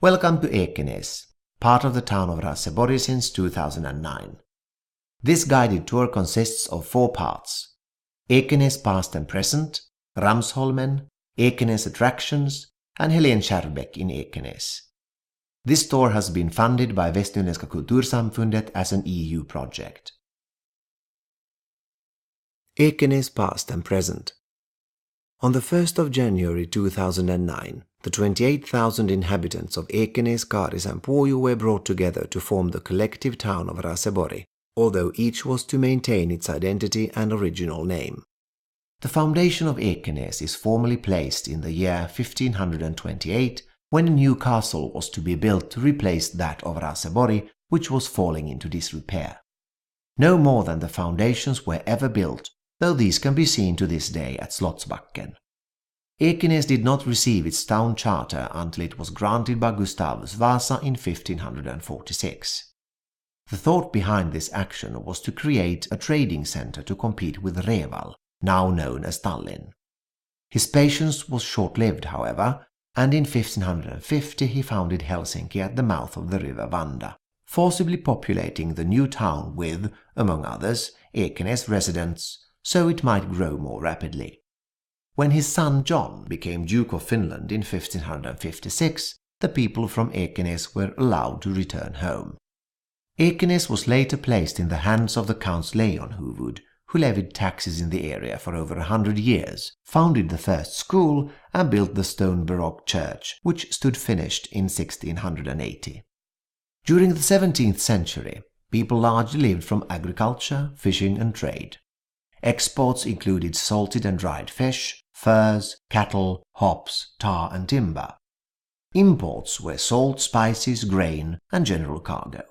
Welcome to Ekenäs, part of the town of Raseborg since 2009. This guided tour consists of 4 parts: Ekenäs past and present, Ramsholmen, Ekenäs attractions, and Helen Kärrbäck in Ekenäs. This tour has been funded by Västnyländska Kultursamfundet as an EU project. Ekenäs past and present. On the 1st of January 2009, the 28,000 inhabitants of Ekenäs, Kaaris and Puoju were brought together to form the collective town of Raseborg, although each was to maintain its identity and original name. The foundation of Ekenäs is formally placed in the year 1528, when a new castle was to be built to replace that of Raseborg, which was falling into disrepair. No more than the foundations were ever built, though these can be seen to this day at Slottsbacken. Ekenäs did not receive its town charter until it was granted by Gustavus Vasa in 1546. The thought behind this action was to create a trading centre to compete with Reval, now known as Tallinn. His patience was short-lived, however, and in 1550 he founded Helsinki at the mouth of the river Vanda, forcibly populating the new town with, among others, Ekenäs residents, so it might grow more rapidly. When his son John became Duke of Finland in 1556, the people from Ekenäs were allowed to return home. Ekenäs was later placed in the hands of the Counts Leonhuvud, who levied taxes in the area for over 100 years, founded the first school, and built the stone Baroque church, which stood finished in 1680. During the 17th century, people largely lived from agriculture, fishing and trade. Exports included salted and dried fish, furs, cattle, hops, tar and timber. Imports were salt, spices, grain and general cargo.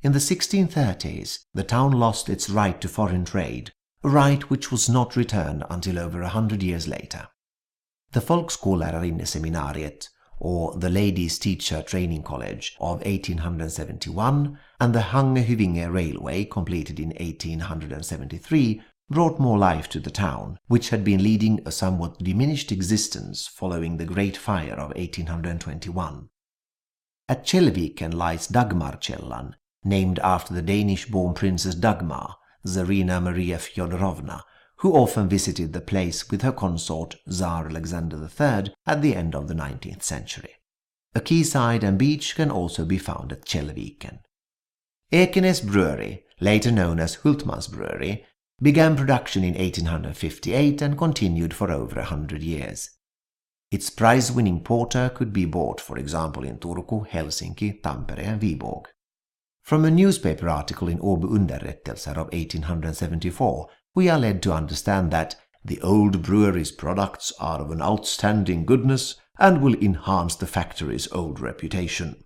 In the 1630s, the town lost its right to foreign trade, a right which was not returned until over 100 years later. The Folkskollärerinneseminariet, or the Ladies' Teacher Training College of 1871, and the Hange-Hyvinge Railway, completed in 1873, brought more life to the town, which had been leading a somewhat diminished existence following the Great Fire of 1821. At Kjellviken lies Dagmarkällan, named after the Danish-born Princess Dagmar, Tsarina Maria Fyodorovna, who often visited the place with her consort Tsar Alexander III at the end of the 19th century. A quayside and beach can also be found at Kjellviken. Ekenäs Brewery, later known as Hultmans Brewery, began production in 1858 and continued for over 100 years. Its prize-winning porter could be bought, for example, in Turku, Helsinki, Tampere and Viborg. From a newspaper article in Åby Underrättelser of 1874, we are led to understand that the old brewery's products are of an outstanding goodness and will enhance the factory's old reputation.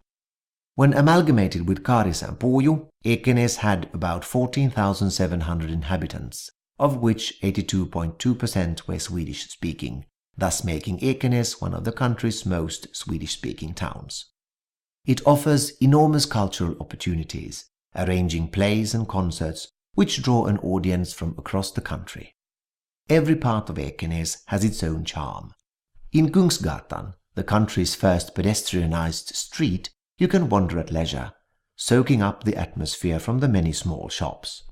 When amalgamated with Kaaris and Puoju, Ekenäs had about 14,700 inhabitants, of which 82.2% were Swedish-speaking, thus making Ekenäs one of the country's most Swedish-speaking towns. It offers enormous cultural opportunities, arranging plays and concerts which draw an audience from across the country. Every part of Ekenäs has its own charm. In Kungsgatan, the country's first pedestrianized street, you can wander at leisure, soaking up the atmosphere from the many small shops.